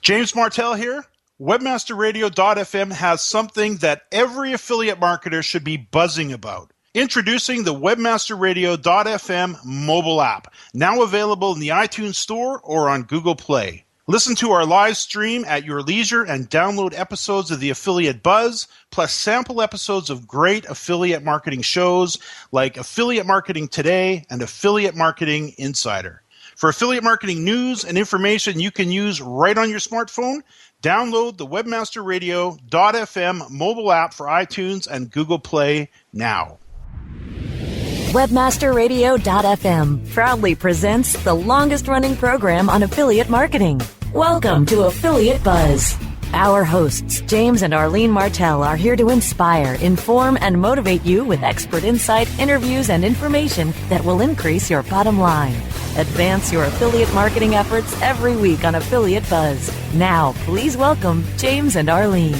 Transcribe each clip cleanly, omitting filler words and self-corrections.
James Martell here. WebmasterRadio.fm has something that every affiliate marketer should be buzzing about. Introducing the WebmasterRadio.fm mobile app, now available in the iTunes Store or on Google Play. Listen to our live stream at your leisure and download episodes of the Affiliate Buzz, plus sample episodes of great affiliate marketing shows like Affiliate Marketing Today and Affiliate Marketing Insider. For affiliate marketing news and information you can use right on your smartphone, download the WebmasterRadio.fm mobile app for iTunes and Google Play now. WebmasterRadio.fm proudly presents the longest-running program on affiliate marketing. Welcome to Affiliate Buzz. Our hosts, James and Arlene Martell, are here to inspire, inform, and motivate you with expert insight, interviews, and information that will increase your bottom line. Advance your affiliate marketing efforts every week on Affiliate Buzz. Now, please welcome James and Arlene.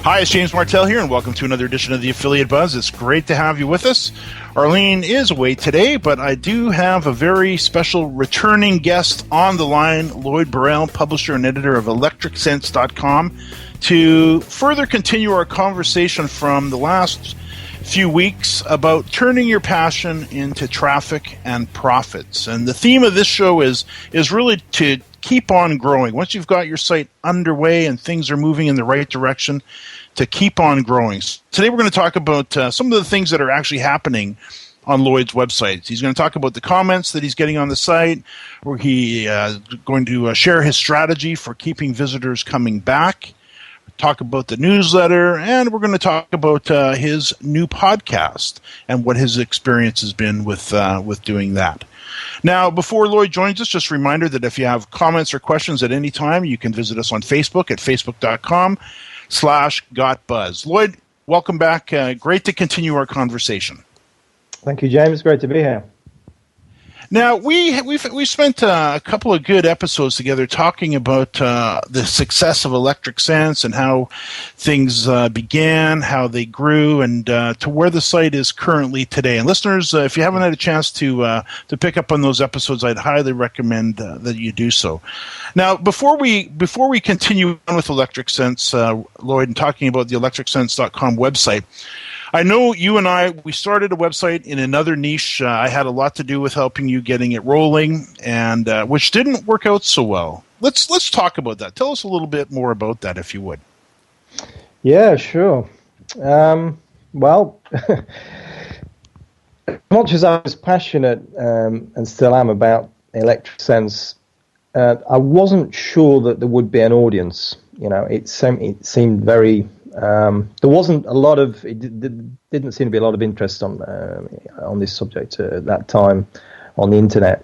Hi, it's James Martell here, and welcome to another edition of the Affiliate Buzz. It's great to have you with us. Arlene is away today, but I do have a very special returning guest on the line, Lloyd, publisher and editor of electricsense.com, to further continue our conversation from the last few weeks about turning your passion into traffic and profits. And the theme of this show is really to keep on growing. Once you've got your site underway and things are moving in the right direction, to keep on growing. Today we're going to talk about some of the things that are actually happening on Lloyd's website. He's going to talk about the comments that he's getting on the site, where he going to share his strategy for keeping visitors coming back, talk about the newsletter, and we're going to talk about his new podcast and what his experience has been with doing that. Now, before Lloyd joins us, just a reminder that if you have comments or questions at any time, you can visit us on Facebook at facebook.com/gotbuzz. Lloyd, welcome back. Great to continue our conversation. Thank you, James. Great to be here. Now, we spent a couple of good episodes together talking about the success of Electric Sense and how things began, how they grew, and to where the site is currently today. And listeners, if you haven't had a chance to pick up on those episodes, I'd highly recommend that you do so. Now, before we continue on with Electric Sense, Lloyd, and talking about the electricsense.com website, I know you and we started a website in another niche. I had a lot to do with helping you getting it rolling, and which didn't work out so well. Let's talk about that. Tell us a little bit more about that, if you would. Yeah, sure. Well, as much as I was passionate and still am about Electric Sense, I wasn't sure that there would be an audience. You know, it seemed very. There wasn't a lot of. It didn't seem to be a lot of interest on this subject at that time on the internet,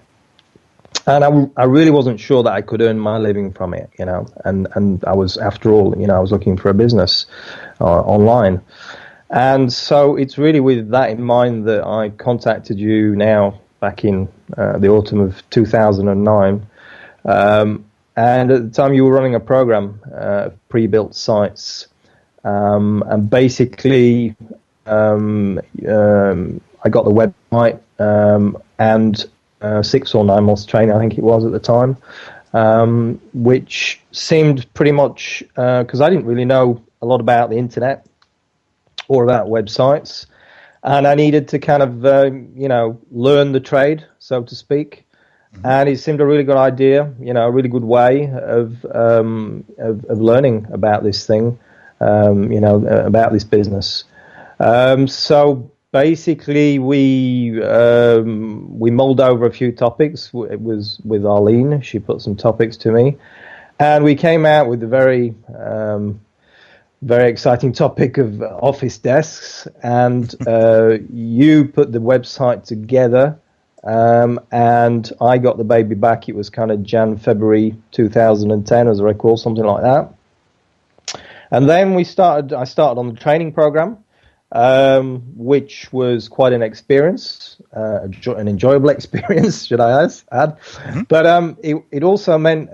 and I really wasn't sure that I could earn my living from it. You know, and I was, after all, I was looking for a business online, and so it's really with that in mind that I contacted you now back in the autumn of 2009. And at the time, you were running a program of pre-built sites. And basically, I got the website and 6 or 9 months training, I think it was at the time, which seemed pretty much, because I didn't really know a lot about the internet or about websites, and I needed to kind of, learn the trade, so to speak. Mm-hmm. And it seemed a really good idea, a really good way of learning about this thing. About this business. So basically, we mulled over a few topics. It was with Arlene. She put some topics to me, and we came out with a very exciting topic of office desks. And you put the website together, and I got the baby back. It was kind of February 2010, as I recall, something like that. And then I started on the training program, which was quite an experience, an enjoyable experience, should I add? Mm-hmm. But it also meant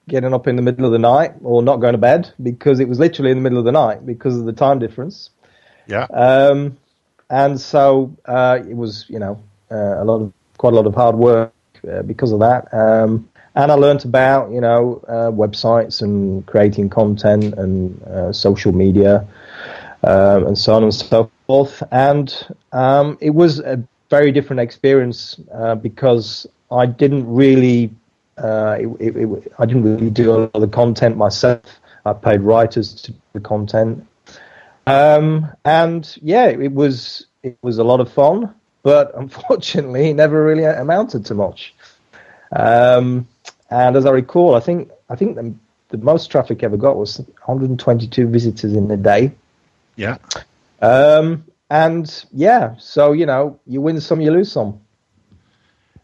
getting up in the middle of the night or not going to bed, because it was literally in the middle of the night because of the time difference. Yeah. And so it was, quite a lot of hard work because of that. And I learned about, websites and creating content and social media and so on and so forth. And it was a very different experience because I didn't really, I didn't really do a lot of the content myself. I paid writers to do the content. And yeah, it was a lot of fun, but unfortunately, it never really amounted to much. And as I recall, I think the most traffic I ever got was 122 visitors in a day. Yeah. And yeah, so you win some, you lose some.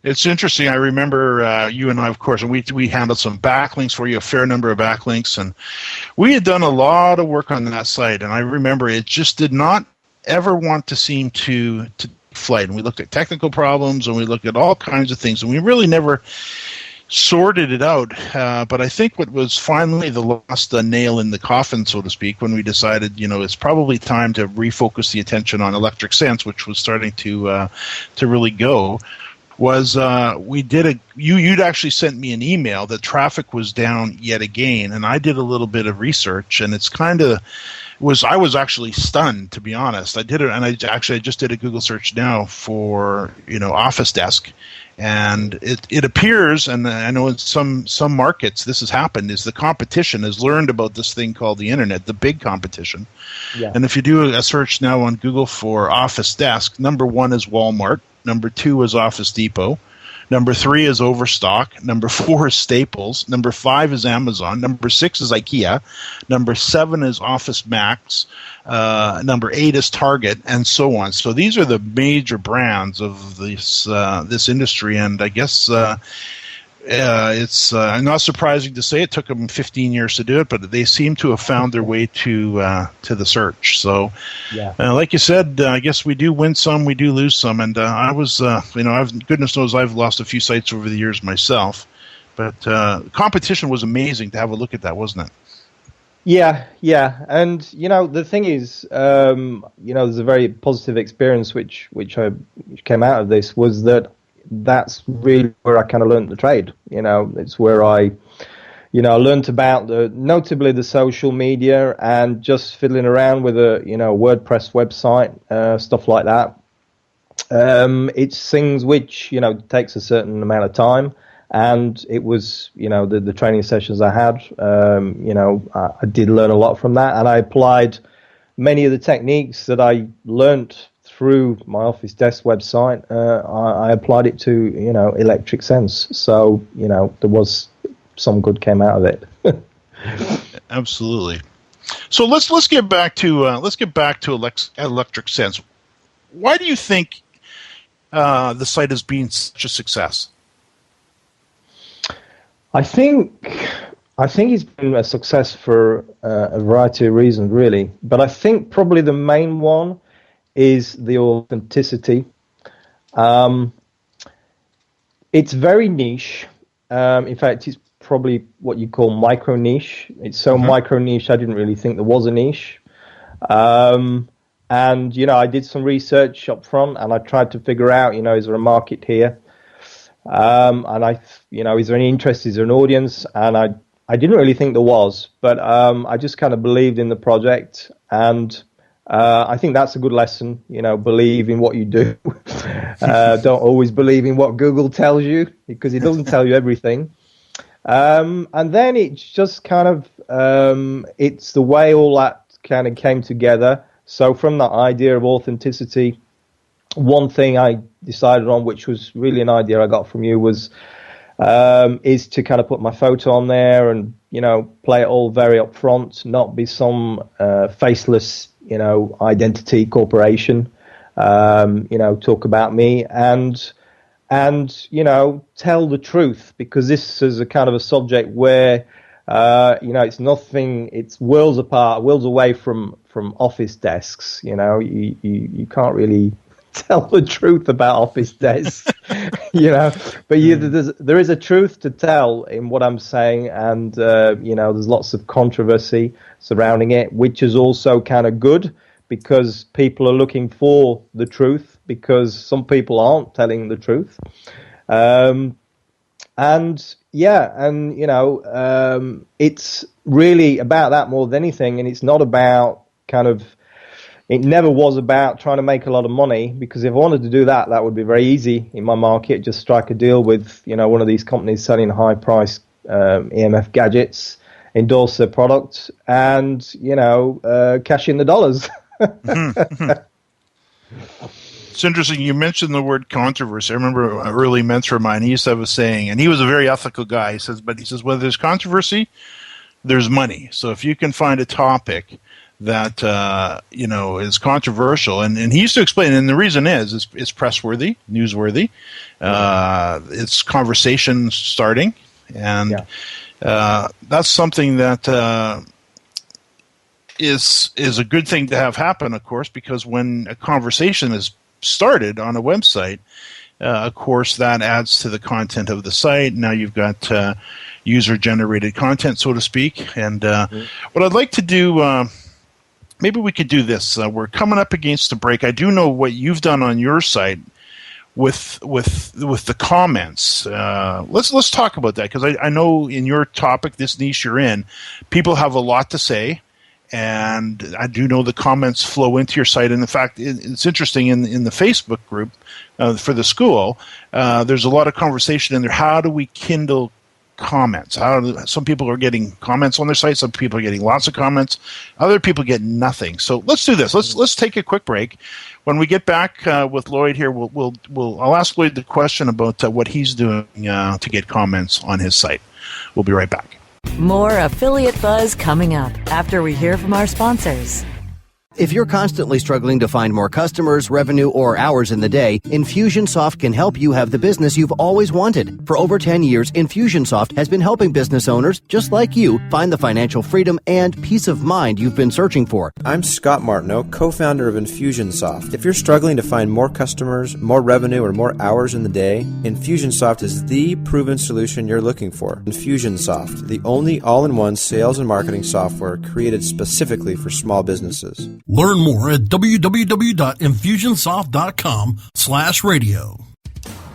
It's interesting. I remember you and I, of course, and we handled some backlinks for you, a fair number of backlinks, and we had done a lot of work on that site. And I remember it just did not ever want to seem to flight. And we looked at technical problems, and we looked at all kinds of things, and we really never sorted it out. But I think what was finally the last nail in the coffin, so to speak, when we decided, it's probably time to refocus the attention on Electric Sense, which was starting to really go. Was you'd actually sent me an email that traffic was down yet again, and I did a little bit of research, and it's I was actually stunned, to be honest. I did it, and I just did a Google search now for Office Desk, and it appears, and I know in some markets this has happened, is the competition has learned about this thing called the internet, the big competition. Yeah. And if you do a search now on Google for Office Desk, number 1 is Walmart. Number 2 is Office Depot. Number 3 is Overstock. Number 4 is Staples. Number 5 is Amazon. Number 6 is IKEA. Number 7 is Office Max. Number 8 is Target, and so on. So these are the major brands of this industry, and I guess it's not surprising to say it took them 15 years to do it, but they seem to have found their way to the search. So, yeah. Like you said, I guess we do win some, we do lose some, and I was, goodness knows I've lost a few sites over the years myself, but competition was amazing to have a look at that, wasn't it? Yeah, and the thing is, there's a very positive experience which came out of this, was that's really where I kind of learned the trade. It's where I learned about notably the social media and just fiddling around with a WordPress website, stuff like that. It's things which takes a certain amount of time, and it was the training sessions I had. I did learn a lot from that, and I applied many of the techniques that I learnt through my Office Desk website. I applied it to Electric Sense, so there was some good came out of it. Absolutely. So let's get back to Electric Sense. Why do you think the site has been such a success? I think it's been a success for a variety of reasons, really. But I think probably the main one is the authenticity. It's very niche. In fact, it's probably what you call micro niche. It's so micro niche, I didn't really think there was a niche. And I did some research up front, and I tried to figure out, is there a market here? And is there any interest? Is there an audience? And I didn't really think there was, but I just kind of believed in the project, and I think that's a good lesson, believe in what you do. Don't always believe in what Google tells you, because it doesn't tell you everything. And then it's just kind of, it's the way all that kind of came together. So from that idea of authenticity, one thing I decided on, which was really an idea I got from you, was is to kind of put my photo on there and, play it all very upfront, not be some faceless, identity corporation, talk about me and tell the truth, because this is a kind of a subject where, it's nothing, it's worlds apart, worlds away from Office desks. You can't really tell the truth about Office desks, but there is a truth to tell in what I'm saying, and there's lots of controversy surrounding it, which is also kind of good, because people are looking for the truth, because some people aren't telling the truth. And yeah, and it's really about that more than anything. And it's not about it never was about trying to make a lot of money, because if I wanted to do that, that would be very easy in my market. Just strike a deal with, one of these companies selling high price EMF gadgets, endorse their product, and, cash in the dollars. It's interesting. You mentioned the word controversy. I remember an early mentor of mine, he used to have a saying, and he was a very ethical guy. He says, whether there's controversy, there's money. So if you can find a topic that is controversial, and he used to explain, and the reason is it's pressworthy, newsworthy, it's conversation starting, and that's something that is a good thing to have happen, of course, because when a conversation is started on a website, of course, that adds to the content of the site. Now you've got user-generated content, so to speak. And what I'd like to do, maybe we could do this. We're coming up against the break. I do know what you've done on your site with the comments. Let's talk about that, because I know in your topic, this niche you're in, people have a lot to say. And I do know the comments flow into your site. And in fact, it's interesting, in the Facebook group for the school, there's a lot of conversation in there. How do we kindle comments? Some people are getting comments on their site. Some people are getting lots of comments. Other people get nothing. So let's do this. Let's take a quick break. When we get back with Lloyd here, I'll ask Lloyd the question about what he's doing to get comments on his site. We'll be right back. More Affiliate Buzz coming up after we hear from our sponsors. If you're constantly struggling to find more customers, revenue, or hours in the day, Infusionsoft can help you have the business you've always wanted. For over 10 years, Infusionsoft has been helping business owners just like you find the financial freedom and peace of mind you've been searching for. I'm Scott Martineau, co-founder of Infusionsoft. If you're struggling to find more customers, more revenue, or more hours in the day, Infusionsoft is the proven solution you're looking for. Infusionsoft, the only all-in-one sales and marketing software created specifically for small businesses. Learn more at www.infusionsoft.com/radio.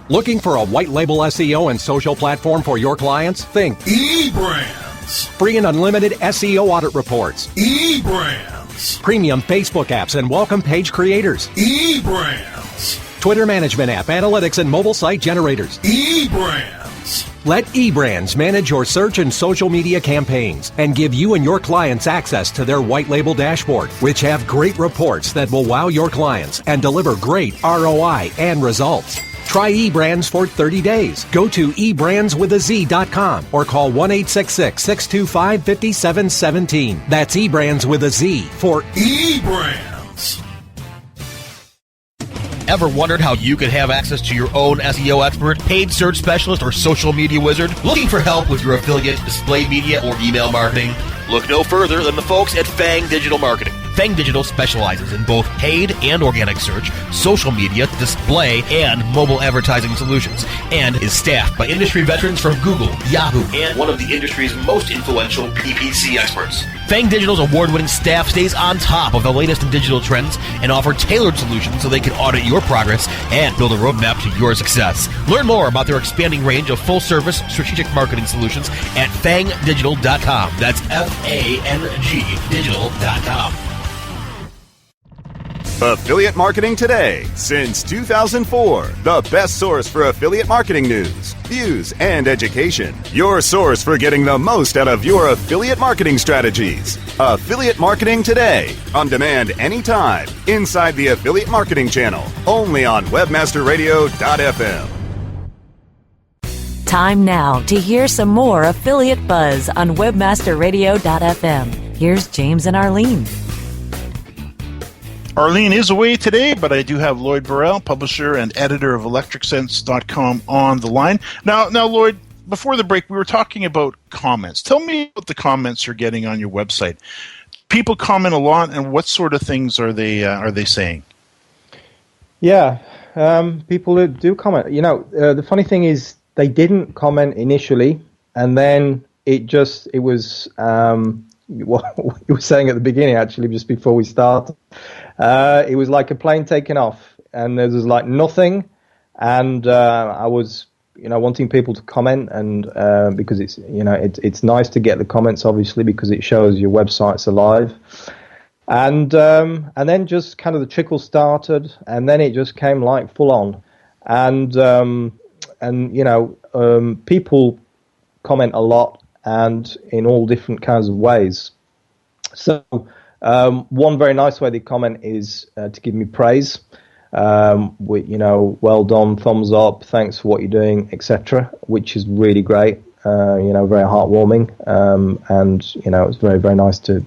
Looking for a white label SEO and social platform for your clients? Think eBrands. Free and unlimited SEO audit reports. eBrands. Premium Facebook apps and welcome page creators. eBrands. Twitter management app, analytics, and mobile site generators. eBrands. Let eBrands manage your search and social media campaigns and give you and your clients access to their white label dashboard, which have great reports that will wow your clients and deliver great ROI and results. Try eBrands for 30 days. Go to eBrandsWithAZ.com or call 1-866-625-5717. That's eBrands with a Z for eBrands. Ever wondered how you could have access to your own SEO expert, paid search specialist, or social media wizard? Looking for help with your affiliate, display media, or email marketing? Look no further than the folks at Fang Digital Marketing. Fang Digital specializes in both paid and organic search, social media, display, and mobile advertising solutions, and is staffed by industry veterans from Google, Yahoo, and one of the industry's most influential PPC experts. Fang Digital's award-winning staff stays on top of the latest in digital trends and offer tailored solutions so they can audit your progress and build a roadmap to your success. Learn more about their expanding range of full-service strategic marketing solutions at fangdigital.com. That's F-A-N-G digital.com. Affiliate Marketing Today. Since 2004, the best source for affiliate marketing news, views, and education. Your source for getting the most out of your affiliate marketing strategies. Affiliate Marketing Today. On demand anytime. Inside the Affiliate Marketing Channel. Only on webmasterradio.fm. Time now to hear some more Affiliate Buzz on webmasterradio.fm. Here's James and Arlene. Arlene is away today, but I do have Lloyd Burrell, publisher and editor of ElectricSense.com, on the line. Now, Lloyd, before the break, we were talking about comments. Tell me what the comments you're getting on your website. People comment a lot, and what sort of things are they saying? Yeah, people do comment. The funny thing is they didn't comment initially, and then it was what you were saying at the beginning, actually, just before we started. It was like a plane taking off, and there was like nothing, and I was wanting people to comment, and because it's nice to get the comments, obviously, because it shows your website's alive. And then just kind of the trickle started, and then it just came like full on, and people comment a lot and in all different kinds of ways. So one very nice way they comment is to give me praise. Well done, thumbs up, thanks for what you're doing, etc., which is really great. Very heartwarming, and it's very, very nice to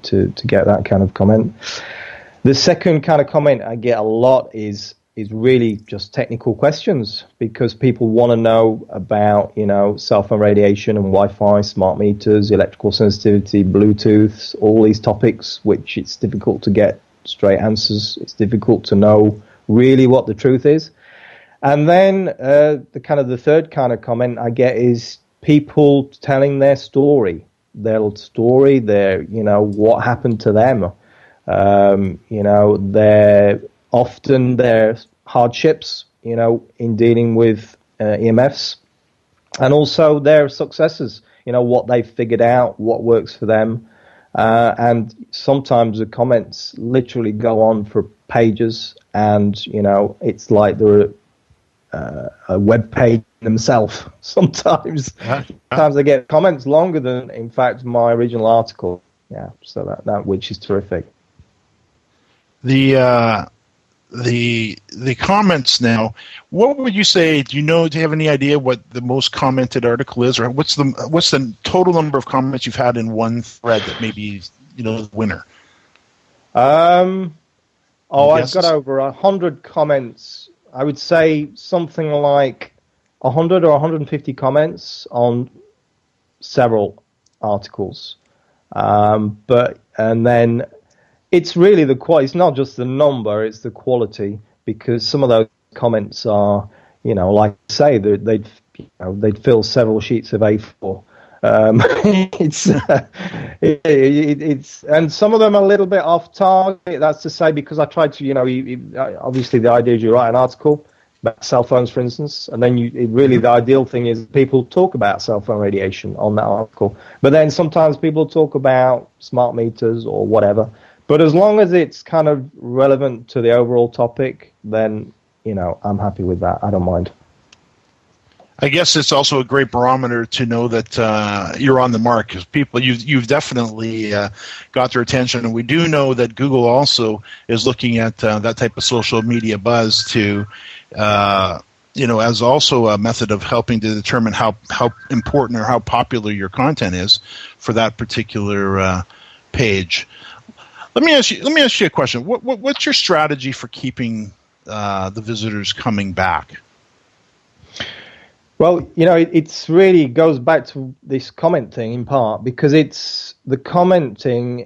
get that kind of comment. The second kind of comment I get a lot is really just technical questions, because people want to know about cell phone radiation and Wi-Fi, smart meters, electrical sensitivity, Bluetooth, all these topics, which it's difficult to get straight answers. It's difficult to know really what the truth is. And then the third kind of comment I get is people telling their story, what happened to them, their hardships, in dealing with EMFs, and also their successes, what they've figured out, what works for them. And sometimes the comments literally go on for pages, and, it's like they're a web page themselves. Sometimes I get comments longer than, in fact, my original article. Yeah, so that which is terrific. The comments now. What would you say? Do you have any idea what the most commented article is, or what's the total number of comments you've had in one thread that maybe the winner? I've got over 100 comments. I would say something like 100 or 150 comments on several articles. And then it's really the quality. It's not just the number; it's the quality. Because some of those comments are, like I say, they'd fill several sheets of A4. It's and some of them are a little bit off target. That's to say, because I tried to, obviously the idea is you write an article about cell phones, for instance, and then the ideal thing is people talk about cell phone radiation on that article. But then sometimes people talk about smart meters or whatever. But as long as it's kind of relevant to the overall topic, then I'm happy with that. I don't mind. I guess it's also a great barometer to know that you're on the mark, because people, you've definitely got their attention, and we do know that Google also is looking at that type of social media buzz to, as also a method of helping to determine how important or how popular your content is for that particular page. Let me ask you a question. What's your strategy for keeping the visitors coming back? Well, it's really goes back to this comment thing in part, because it's the commenting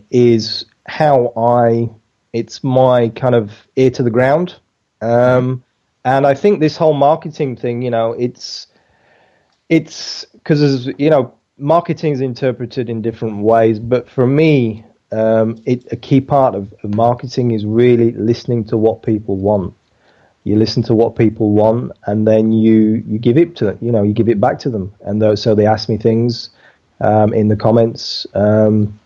is it's my kind of ear to the ground. And I think this whole marketing thing, it's because, marketing is interpreted in different ways. But for me, a key part of marketing is really listening to what people want. You listen to what people want, and then you give it to them. You give it back to them. And so they ask me things in the comments, and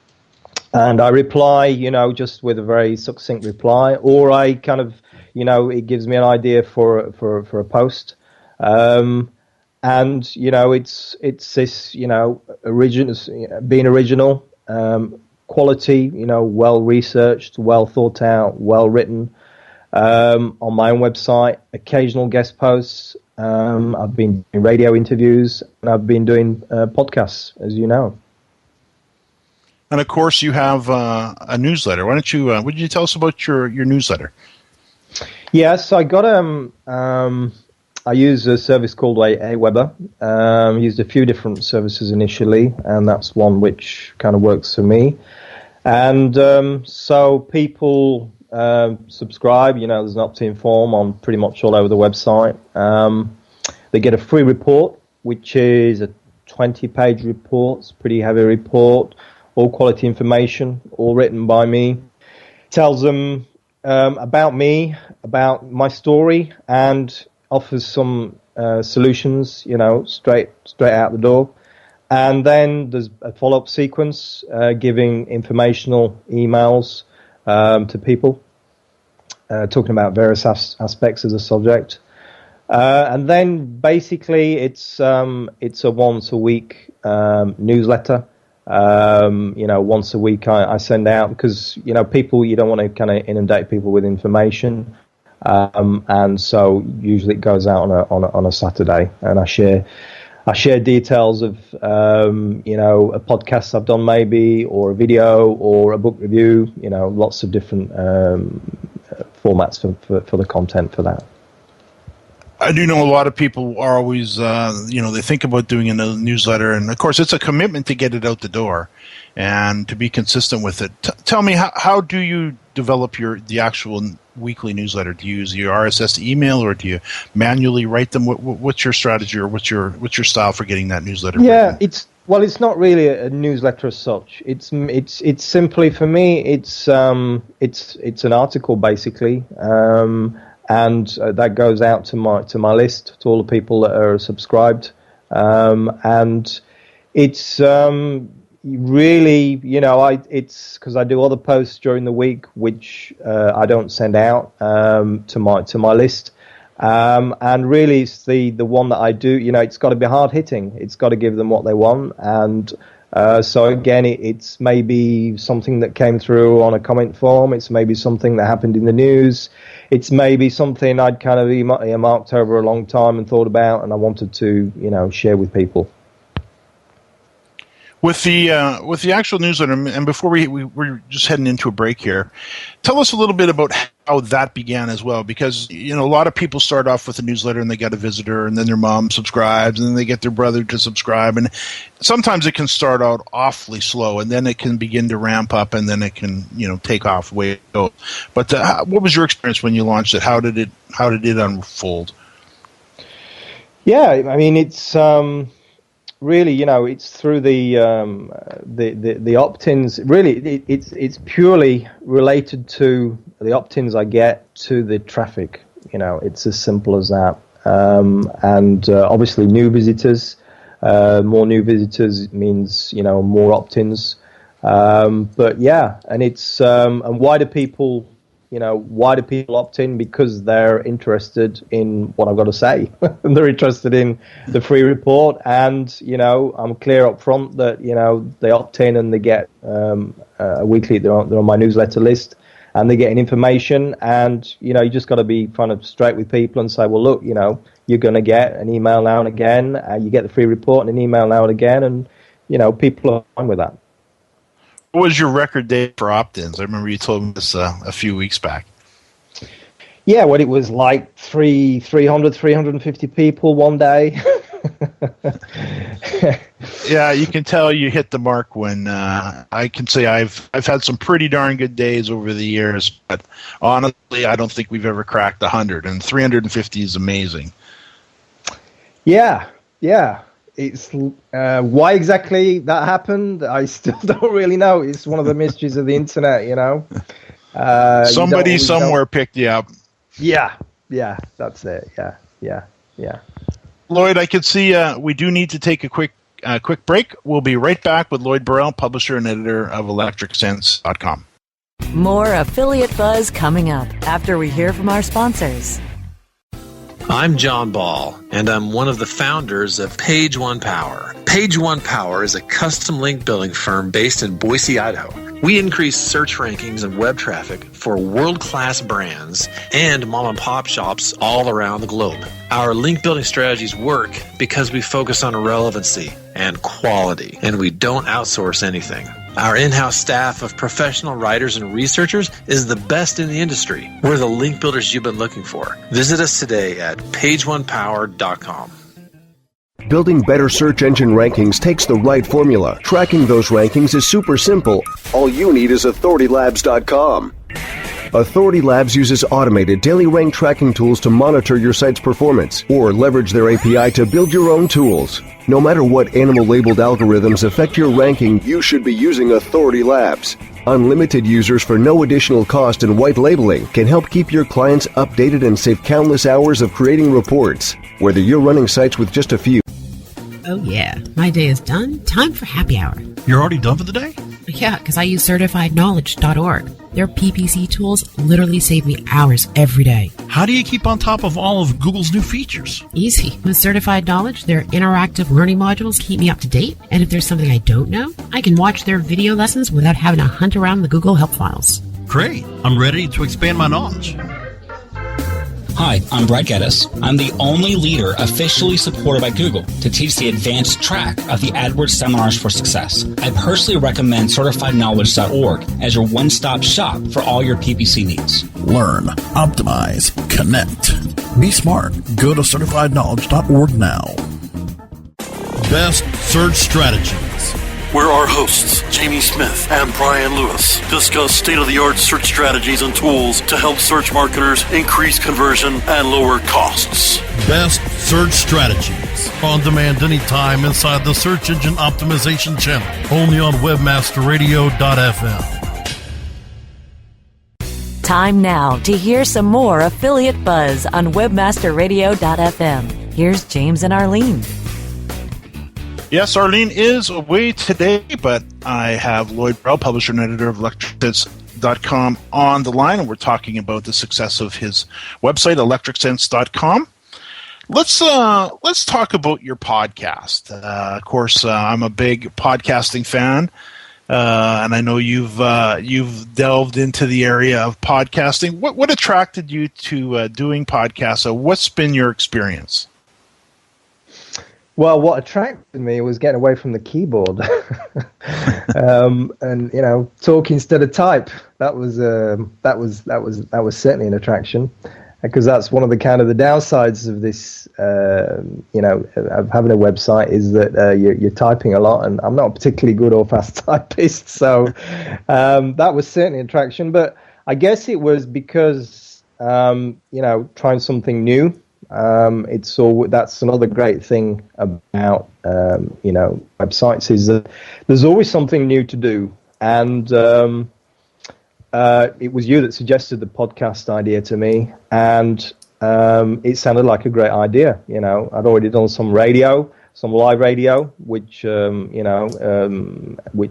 I reply, just with a very succinct reply, or I kind of, it gives me an idea for a post, and it's this, being original, quality, well researched, well thought out, well written. On my own website, occasional guest posts. I've been doing radio interviews, and I've been doing podcasts, as you know. And of course, you have a newsletter. Why don't you? Would you tell us about your newsletter? Yes, I got I use a service called Aweber. Used a few different services initially, and that's one which kind of works for me. And so people subscribe. There's an opt-in form on pretty much all over the website. They get a free report, which is a 20-page report. It's a pretty heavy report, all quality information, all written by me. Tells them about me, about my story, and offers some solutions, straight out the door. And then there's a follow-up sequence giving informational emails to people, talking about various aspects of the subject. And then basically it's a once a week newsletter. Once a week I send out because, people, you don't want to kind of inundate people with information. And so usually it goes out on a Saturday, and I share details of, a podcast I've done maybe, or a video, or a book review, lots of different formats for the content for that. I do know a lot of people are always, they think about doing a newsletter, and of course it's a commitment to get it out the door and to be consistent with it. Tell me, how do you develop the actual weekly newsletter? Do you use your RSS email, or do you manually write them? What's your strategy, or what's your style for getting that newsletter written? It's not really a newsletter as such. It's simply, for me, it's an article basically. And that goes out to my list, to all the people that are subscribed, and it's really, it's because I do other posts during the week which I don't send out to my list, and really it's the one that I do. It's got to be hard hitting. It's got to give them what they want, and so again, it's maybe something that came through on a comment form. It's maybe something that happened in the news. It's maybe something I'd kind of earmarked over a long time and thought about, and I wanted to, share with people. With the actual newsletter, and before we're just heading into a break here, tell us a little bit about how that began as well, because a lot of people start off with a newsletter and they get a visitor, and then their mom subscribes, and then they get their brother to subscribe, and sometimes it can start out awfully slow, and then it can begin to ramp up, and then it can take off the way it goes. But what was your experience when you launched it? How did it unfold? Yeah, I mean it's. Really, it's through the opt-ins. Really, it's purely related to the opt-ins I get to the traffic. It's as simple as that. And obviously, new visitors. More new visitors means more opt-ins. But yeah, and it's and why do people opt in? Because they're interested in what I've got to say. They're interested in the free report, and I'm clear up front that they opt in and they get a weekly. They're on my newsletter list, and they're getting information. And you just got to be kind of straight with people and say, well, look, you're going to get an email now and again. You get the free report and an email now and again, and people are fine with that. What was your record day for opt-ins? I remember you told me this a few weeks back. Yeah, well, it was like 350 people one day. Yeah, you can tell you hit the mark when I can say I've had some pretty darn good days over the years, but honestly, I don't think we've ever cracked 100, and 350 is amazing. Yeah. It's why exactly that happened, I still don't really know. It's one of the mysteries of the internet, Somebody somewhere picked you up. Yeah, that's it. Yeah. Lloyd, I can see we do need to take a quick break. We'll be right back with Lloyd Burrell, publisher and editor of ElectricSense.com. More Affiliate Buzz coming up after we hear from our sponsors. I'm John Ball, and I'm one of the founders of Page One Power. Page One Power is a custom link building firm based in Boise, Idaho. We increase search rankings and web traffic for world-class brands and mom-and-pop shops all around the globe. Our link building strategies work because we focus on relevancy and quality, and we don't outsource anything. Our in-house staff of professional writers and researchers is the best in the industry. We're the link builders you've been looking for. Visit us today at pageonepower.com. Building better search engine rankings takes the right formula. Tracking those rankings is super simple. All you need is authoritylabs.com. Authority Labs uses automated daily rank tracking tools to monitor your site's performance, or leverage their API to build your own tools. No matter what animal-labeled algorithms affect your ranking, you should be using Authority Labs. Unlimited users for no additional cost and white labeling can help keep your clients updated and save countless hours of creating reports, whether you're running sites with just a few. Oh yeah, my day is done. Time for happy hour. You're already done for the day? Yeah, because I use CertifiedKnowledge.org. Their PPC tools literally save me hours every day. How do you keep on top of all of Google's new features? Easy. With Certified Knowledge, their interactive learning modules keep me up to date, and if there's something I don't know, I can watch their video lessons without having to hunt around the Google help files. Great. I'm ready to expand my knowledge. Hi, I'm Brett Geddes. I'm the only leader officially supported by Google to teach the advanced track of the AdWords Seminars for Success. I personally recommend CertifiedKnowledge.org as your one-stop shop for all your PPC needs. Learn, optimize, connect. Be smart. Go to CertifiedKnowledge.org now. Best search strategies. Where our hosts, Jamie Smith and Brian Lewis, discuss state-of-the-art search strategies and tools to help search marketers increase conversion and lower costs. Best search strategies. On demand anytime inside the Search Engine Optimization channel. Only on webmasterradio.fm. Time now to hear some more affiliate buzz on webmasterradio.fm. Here's James and Arlene. Yes, Arlene is away today, but I have Lloyd, publisher and editor of electricsense.com, on the line, and we're talking about the success of his website, electricsense.com. Let's talk about your podcast. Of course, I'm a big podcasting fan, and I know you've delved into the area of podcasting. What attracted you to doing podcasts? What's been your experience? Well, what attracted me was getting away from the keyboard, and talk instead of type. That was certainly an attraction, because that's one of the kind of the downsides of this, of having a website, is that you're typing a lot, and I'm not a particularly good or fast typist, so that was certainly an attraction. But I guess it was because trying something new. That's another great thing about websites, is that there's always something new to do, and it was you that suggested the podcast idea to me, and it sounded like a great idea. I'd already done some live radio, which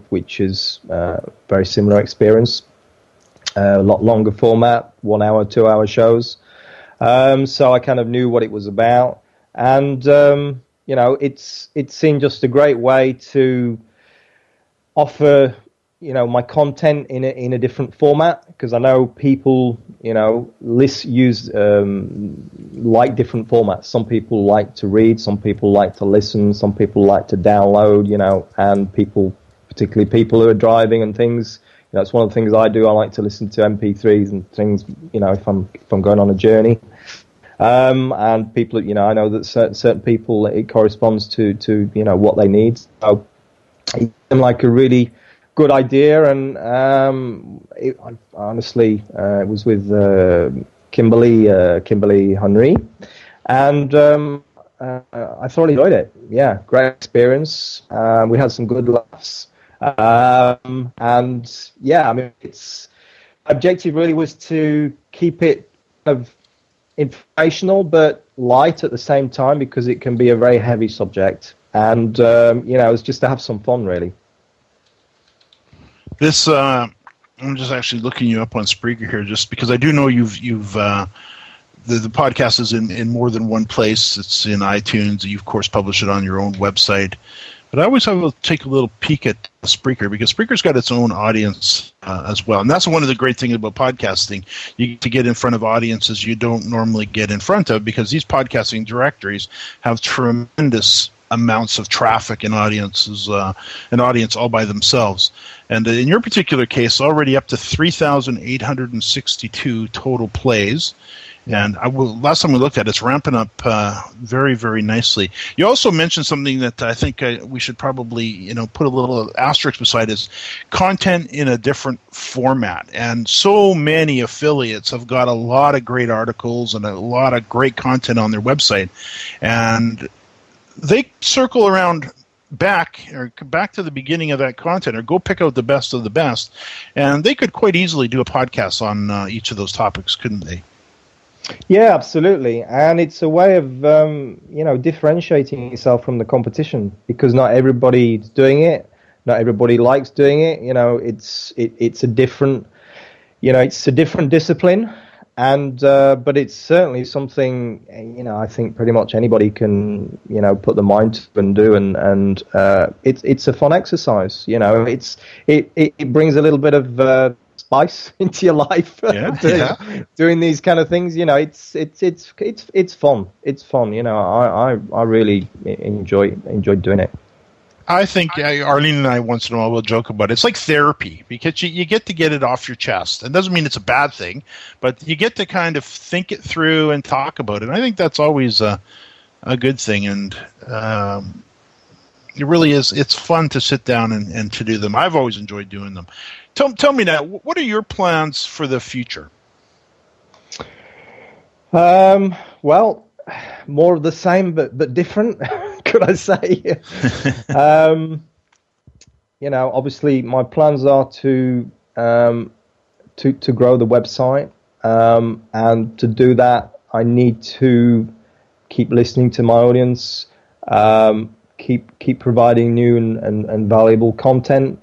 which is very similar experience, a lot longer format, 1 hour, 2 hour shows. So I kind of knew what it was about, and it seemed just a great way to offer my content in a different format, because I know people use like different formats. Some people like to read, some people like to listen, some people like to download, and particularly people who are driving and things. That's one of the things I do. I like to listen to MP3s and things, if I'm going on a journey. And people, I know that certain people, it corresponds to what they need. So it seemed like a really good idea, and it was with Kimberly Henry, and I thoroughly enjoyed it. Yeah, great experience. We had some good laughs. And yeah, its objective really was to keep it kind of informational but light at the same time, because it can be a very heavy subject, and it was just to have some fun, really. This I'm just actually looking you up on Spreaker here, just because I do know you've the podcast is in more than one place. It's in iTunes. You of course publish it on your own website. But I always have to take a little peek at Spreaker, because Spreaker's got its own audience as well. And that's one of the great things about podcasting. You get to get in front of audiences you don't normally get in front of, because these podcasting directories have tremendous amounts of traffic and audiences, an audience all by themselves. And in your particular case, already up to 3,862 total plays. And last time we looked at it, it's ramping up very, very nicely. You also mentioned something that I think we should probably put a little asterisk beside, is content in a different format. And so many affiliates have got a lot of great articles and a lot of great content on their website. And they circle around back to the beginning of that content, or go pick out the best of the best. And they could quite easily do a podcast on each of those topics, couldn't they? Yeah, absolutely. And it's a way of, differentiating yourself from the competition, because not everybody's doing it. Not everybody likes doing it. It's a different, it's a different discipline. And, but it's certainly something, I think pretty much anybody can, put the mind to and do. And it's a fun exercise. It brings a little bit of, spice into your life. Doing these kind of things, it's fun. It's fun. I really enjoy doing it. I think Arlene and I once in a while will joke about it. It's like therapy, because you get to get it off your chest. It doesn't mean it's a bad thing, but you get to kind of think it through and talk about it. I think that's always a good thing, and it really is. It's fun to sit down and to do them. I've always enjoyed doing them. Tell me now, what are your plans for the future? Well, more of the same, but different, could I say? Obviously my plans are to grow the website. And to do that, I need to keep listening to my audience, keep providing new and valuable content.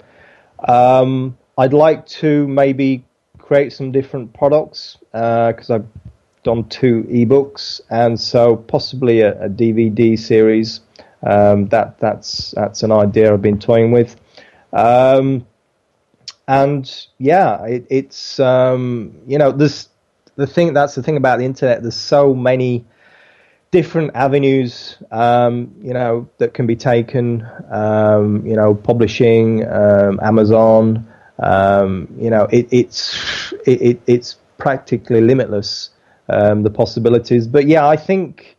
I'd like to maybe create some different products, because I've done 2 ebooks, and so possibly a DVD series. That's an idea I've been toying with. And yeah, it's there's that's the thing about the internet. There's so many different avenues, that can be taken. Publishing, Amazon. It's practically limitless, the possibilities. But yeah, I think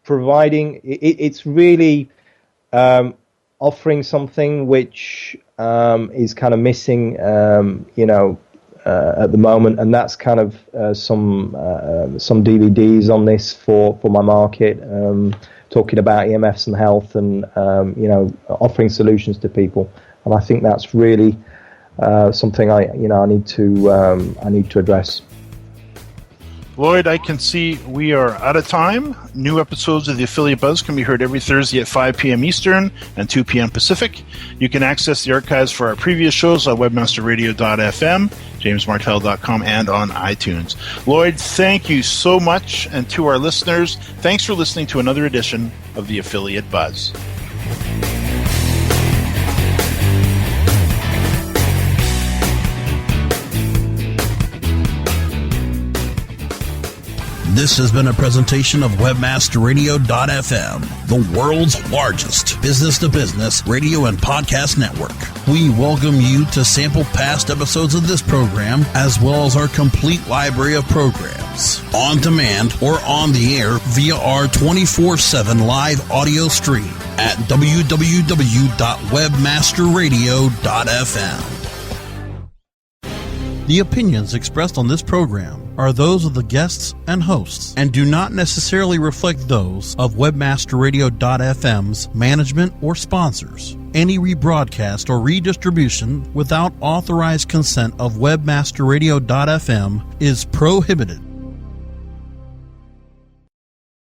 providing it's really offering something which is kind of missing, at the moment, and that's kind of some DVDs on this for my market, talking about EMFs and health, and offering solutions to people. And I think that's really something I need to address. Lloyd, I can see we are out of time. New episodes of the Affiliate Buzz can be heard every Thursday at 5 p.m. Eastern and 2 p.m. Pacific. You can access the archives for our previous shows on webmasterradio.fm, jamesmartell.com, and on iTunes. Lloyd, thank you so much. And to our listeners, thanks for listening to another edition of the Affiliate Buzz. This has been a presentation of webmasterradio.fm, the world's largest business-to-business radio and podcast network. We welcome you to sample past episodes of this program, as well as our complete library of programs, on demand or on the air via our 24/7 live audio stream at www.webmasterradio.fm. The opinions expressed on this program are those of the guests and hosts and do not necessarily reflect those of webmasterradio.fm's management or sponsors. Any rebroadcast or redistribution without authorized consent of webmasterradio.fm is prohibited.